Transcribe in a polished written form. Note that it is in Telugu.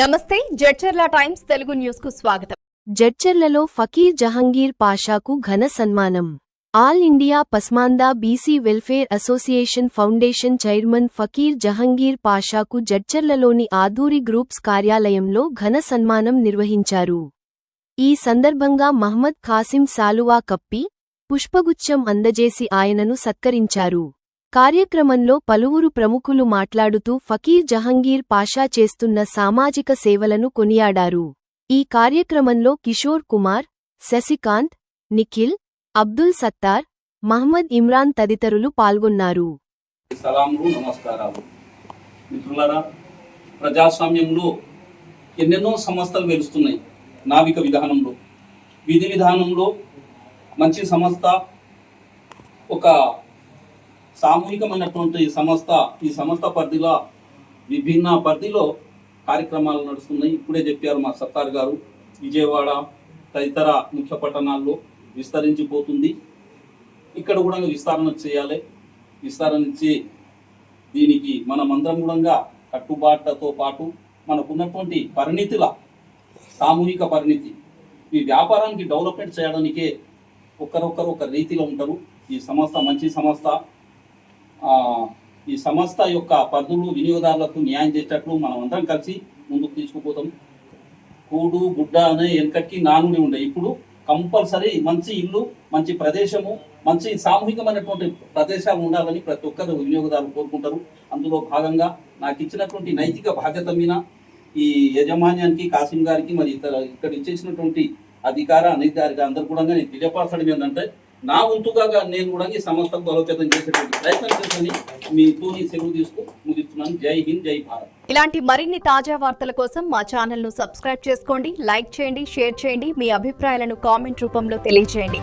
నమస్తే జడ్చర్ల టైమ్స్ తెలుగు న్యూస్ కు స్వాగతం. జడ్చర్లలో ఫకీర్ జహంగీర్ పాషాకు ఘన సన్మానం. All India Pasmanda BC welfare association foundation chairman Fakir Jahangir పాషాకు జడ్చర్లలోని ఆదూరి గ్రూప్స్ కార్యాలయంలో ఘన సన్మానం నిర్వహించారు. ఈ సందర్భంగా మహ్మద్ ఖాసిం సాలువా కప్పి, పుష్పగుచ్చం అందజేసి ఆయనను సత్కరించారు. కార్యక్రమంలో పలువురు ప్రముఖులు మాట్లాడుతూ ఫకీర్ జహంగీర్ పాషా చేస్తున్న సామాజిక సేవలను కొనియాడారు. ఈ కార్యక్రమంలో కిషోర్ కుమార్, శశికాంత్, నిఖిల్, అబ్దుల్ సత్తార్, మహ్మద్ ఇమ్రాన్ తదితరులు పాల్గొన్నారు. ప్రజాస్వామ్యంలో ఎన్నెన్నో సంస్థలు వెలుస్తున్నాయి. నావిక విధానంలో, విధి విధానంలో మంచి సంస్థ, ఒక సామూహికమైనటువంటి ఈ సంస్థ పరిధిలో విభిన్న పరిధిలో కార్యక్రమాలు నడుస్తున్నాయి. ఇప్పుడే చెప్పారు మా సత్తార్ గారు, విజయవాడ తదితర ముఖ్య పట్టణాల్లో విస్తరించిపోతుంది. ఇక్కడ కూడా విస్తరణ చేయాలి. విస్తరణ ఇచ్చి దీనికి మనమందరం కూడా కట్టుబాట్లతో పాటు మనకున్నటువంటి పరిణితుల సామూహిక పరిణితి, ఈ వ్యాపారానికి డెవలప్మెంట్ చేయడానికే ఒకరొకరు ఒక రీతిలో ఉంటారు. ఈ సంస్థ మంచి సంస్థ. ఈ సంస్థ యొక్క పరిధులు వినియోగదారులకు న్యాయం చేసేటట్లు మనం అందరం కలిసి ముందుకు తీసుకుపోతాం. కూడు గుడ్డ అనే వెనకటికి నానుడి ఉండే, ఇప్పుడు కంపల్సరీ మంచి ఇల్లు, మంచి ప్రదేశము, మంచి సామూహికమైనటువంటి ప్రదేశాలు ఉండాలని ప్రతి ఒక్కరు వినియోగదారులు కోరుకుంటారు. అందులో భాగంగా నాకు ఇచ్చినటువంటి నైతిక బాధ్యత మీద ఈ యజమాన్యానికి, కాసిం గారికి, మరి ఇక్కడ ఇచ్చేసినటువంటి అధికార అనధికారిగా అందరు కూడా నేను తెలియపరచడం ఏంటంటే, నా వంతుగా నేను కూడా ఈ సంస్థకు బలోపేతం చేసేటువంటి ప్రయత్నం చేసి మీతో సెలవు తీసుకు ముగిస్తున్నాను. జై హింద్, జై భారత్. ఇలాంటి మరిన్ని తాజా వార్తల కోసం మా ఛానల్ ను సబ్స్క్రైబ్ చేసుకోండి, లైక్ చేయండి, షేర్ చేయండి. మీ అభిప్రాయాలను కామెంట్ రూపంలో తెలియజేయండి.